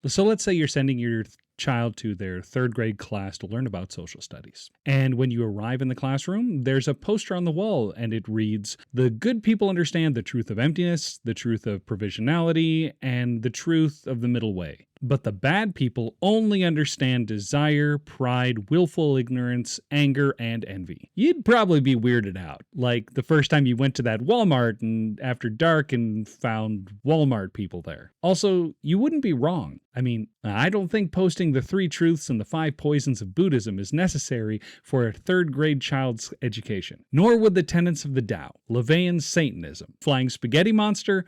So let's say you're sending your child to their third grade class to learn about social studies. And when you arrive in the classroom, there's a poster on the wall and it reads, "The good people understand the truth of emptiness, the truth of provisionality, and the truth of the middle way. But the bad people only understand desire, pride, willful ignorance, anger, and envy." You'd probably be weirded out, like the first time you went to that Walmart and after dark and found Walmart people there. Also, you wouldn't be wrong. I mean, I don't think posting the 3 truths and the 5 poisons of Buddhism is necessary for a third grade child's education. Nor would the tenets of the Tao, LaVeyan Satanism, flying spaghetti monster,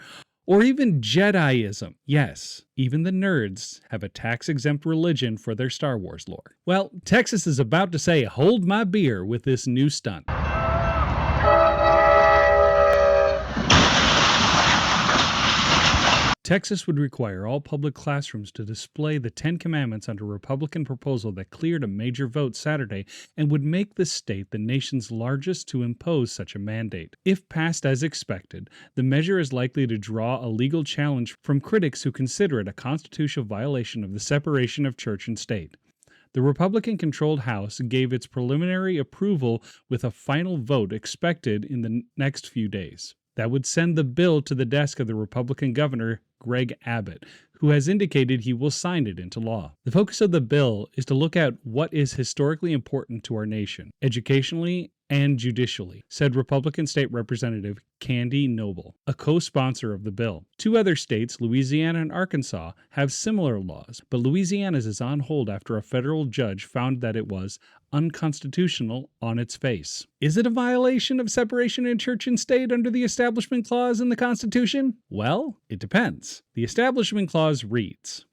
or even Jediism. Yes, even the nerds have a tax-exempt religion for their Star Wars lore. Well, Texas is about to say, "Hold my beer" with this new stunt. Texas would require all public classrooms to display the 10 Commandments under a Republican proposal that cleared a major vote Saturday and would make the state the nation's largest to impose such a mandate. If passed as expected, the measure is likely to draw a legal challenge from critics who consider it a constitutional violation of the separation of church and state. The Republican-controlled House gave its preliminary approval with a final vote expected in the next few days. That would send the bill to the desk of the Republican governor, Greg Abbott, who has indicated he will sign it into law. The focus of the bill is to look at what is historically important to our nation, educationally and judicially, said Republican State Representative Candy Noble, a co-sponsor of the bill. 2 other states, Louisiana and Arkansas, have similar laws, but Louisiana's is on hold after a federal judge found that it was unconstitutional on its face. Is it a violation of separation of church and state under the Establishment Clause in the Constitution? Well, it depends. The Establishment Clause reads,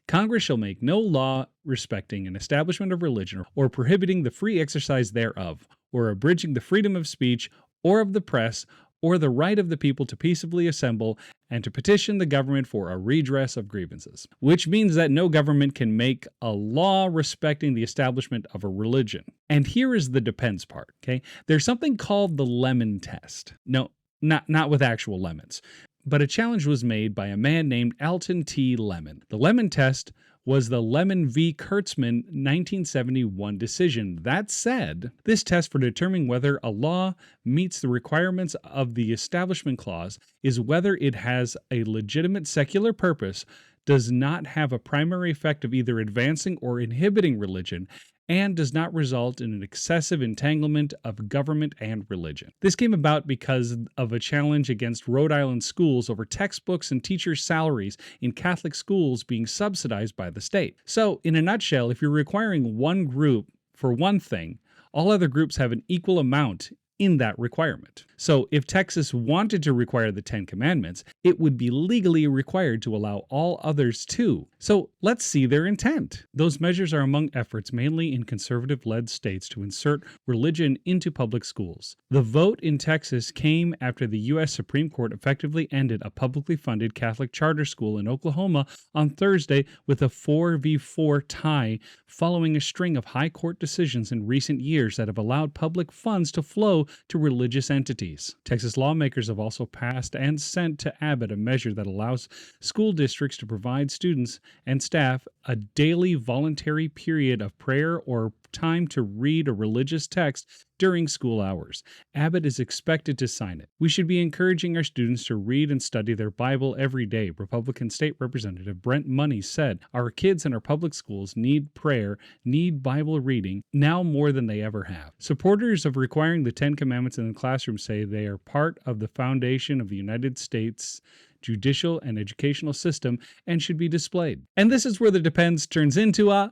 "Congress shall make no law respecting an establishment of religion or prohibiting the free exercise thereof, or abridging the freedom of speech or of the press, or the right of the people to peaceably assemble and to petition the government for a redress of grievances." Which means that no government can make a law respecting the establishment of a religion. And here is the depends part, okay? There's something called the lemon test. No, not with actual lemons. But a challenge was made by a man named Alton T. Lemon. The lemon test was the Lemon v. Kurtzman 1971 decision. That said, this test for determining whether a law meets the requirements of the Establishment Clause is whether it has a legitimate secular purpose, does not have a primary effect of either advancing or inhibiting religion, and does not result in an excessive entanglement of government and religion. This came about because of a challenge against Rhode Island schools over textbooks and teachers' salaries in Catholic schools being subsidized by the state. So, in a nutshell, if you're requiring one group for one thing, all other groups have an equal amount in that requirement. So if Texas wanted to require the 10 Commandments, it would be legally required to allow all others too. So let's see their intent. Those measures are among efforts mainly in conservative-led states to insert religion into public schools. The vote in Texas came after the U.S. Supreme Court effectively ended a publicly funded Catholic charter school in Oklahoma on Thursday with a 4-4 tie following a string of high court decisions in recent years that have allowed public funds to flow to religious entities. Texas lawmakers have also passed and sent to Abbott a measure that allows school districts to provide students and staff a daily voluntary period of prayer or time to read a religious text during school hours. Abbott is expected to sign it. "We should be encouraging our students to read and study their Bible every day," Republican State Representative Brent Money said. "Our kids in our public schools need prayer, need Bible reading, now more than they ever have." Supporters of requiring the 10 Commandments in the classroom say they are part of the foundation of the United States judicial and educational system and should be displayed. And this is where the depends turns into a...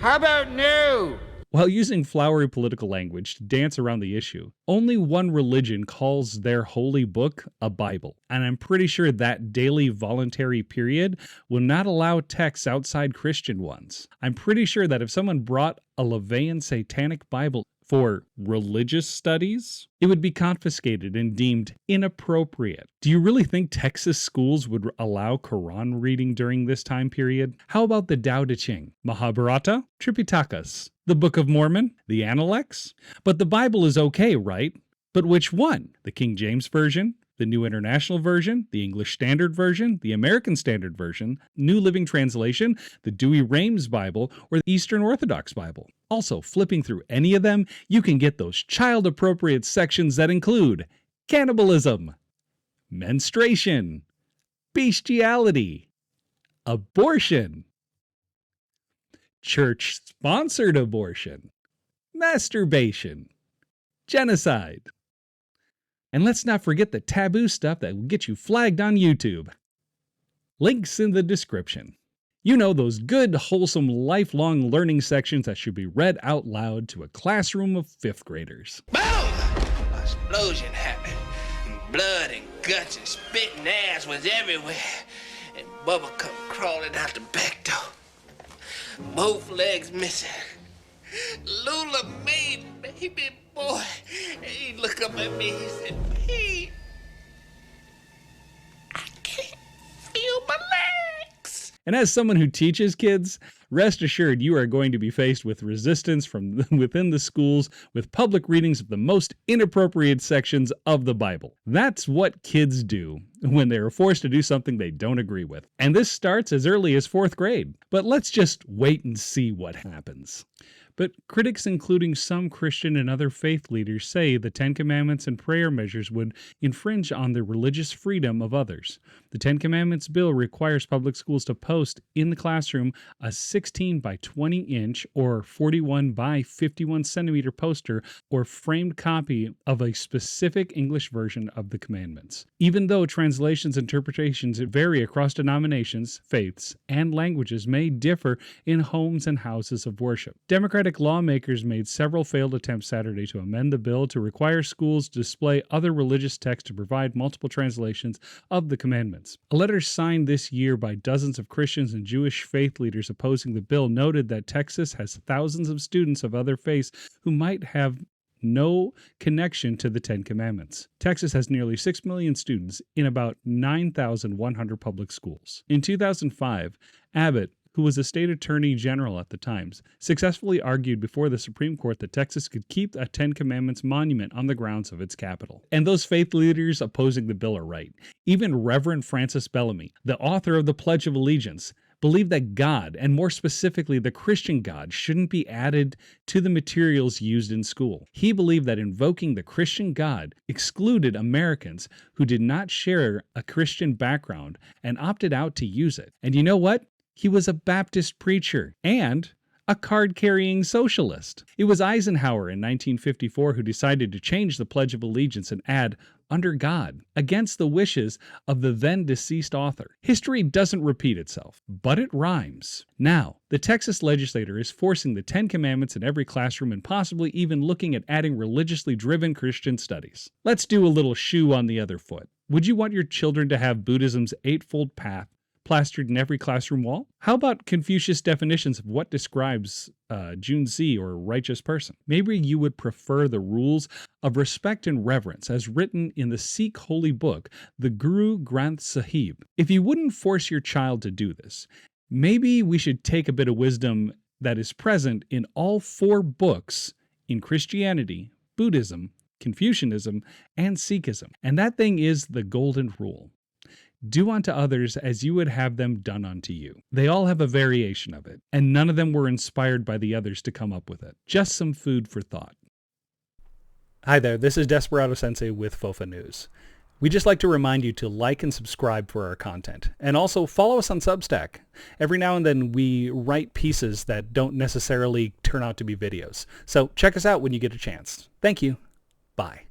How about no? While using flowery political language to dance around the issue, only one religion calls their holy book a Bible, and I'm pretty sure that daily voluntary period will not allow texts outside Christian ones. I'm pretty sure that if someone brought a LaVeyan satanic Bible for religious studies, it would be confiscated and deemed inappropriate. Do you really think Texas schools would allow Quran reading during this time period? How about the Tao Te Ching, Mahabharata, Tripitakas, the Book of Mormon, the Analects? But the Bible is okay, right? But which one? The King James Version? the New International Version, the English Standard Version, the American Standard Version, New Living Translation, the Douay-Rheims Bible, or the Eastern Orthodox Bible. Also, flipping through any of them, you can get those child-appropriate sections that include cannibalism, menstration, beastiality, abortion, church-sponsored abortion, masturbation, genocide. And let's not forget the taboo stuff that will get you flagged on YouTube. Links in the description. You know, those good, wholesome, lifelong learning sections that should be read out loud to a classroom of 5th graders. Boom! An explosion happened. Blood and guts and spit and ass was everywhere. And Bubba come crawling out the back door. Both legs missing. Lula made baby boy. He looked up at me, he said, "Hey, I can't feel my legs." And as someone who teaches kids, rest assured you are going to be faced with resistance from within the schools with public readings of the most inappropriate sections of the Bible. That's what kids do when they are forced to do something they don't agree with. And this starts as early as 4th grade. But let's just wait and see what happens. But critics, including some Christian and other faith leaders, say the 10 Commandments and prayer measures would infringe on the religious freedom of others. The 10 Commandments bill requires public schools to post in the classroom a 16 by 20 inch or 41 by 51 centimeter poster or framed copy of a specific English version of the commandments. Even though translations and interpretations vary across denominations, faiths, and languages may differ in homes and houses of worship. Democratic lawmakers made several failed attempts Saturday to amend the bill to require schools to display other religious texts to provide multiple translations of the commandments. A letter signed this year by dozens of Christians and Jewish faith leaders opposing the bill noted that Texas has thousands of students of other faiths who might have no connection to the 10 Commandments. Texas has nearly 6 million students in about 9,100 public schools. In 2005, Abbott, who was a state attorney general at the time, successfully argued before the Supreme Court that Texas could keep a 10 Commandments monument on the grounds of its capital. And those faith leaders opposing the bill are right. Even Reverend Francis Bellamy, the author of the Pledge of Allegiance, believed that God, and more specifically the Christian God, shouldn't be added to the materials used in school. He believed that invoking the Christian God excluded Americans who did not share a Christian background and opted out to use it. And you know what? He was a Baptist preacher and a card-carrying socialist. It was Eisenhower in 1954 who decided to change the Pledge of Allegiance and add "under God," against the wishes of the then-deceased author. History doesn't repeat itself, but it rhymes. Now, the Texas legislator is forcing the 10 Commandments in every classroom and possibly even looking at adding religiously driven Christian studies. Let's do a little shoe on the other foot. Would you want your children to have Buddhism's Eightfold Path plastered in every classroom wall? How about Confucius' definitions of what describes Junzi or righteous person? Maybe you would prefer the rules of respect and reverence as written in the Sikh holy book, the Guru Granth Sahib. If you wouldn't force your child to do this, maybe we should take a bit of wisdom that is present in all 4 books in Christianity, Buddhism, Confucianism, and Sikhism. And that thing is the golden rule. Do unto others as you would have them done unto you. They all have a variation of it, and none of them were inspired by the others to come up with it. Just some food for thought. Hi there, this is Desperado Sensei with FOFA News. We'd just like to remind you to like and subscribe for our content, and also follow us on Substack. Every now and then we write pieces that don't necessarily turn out to be videos, so check us out when you get a chance. Thank you. Bye.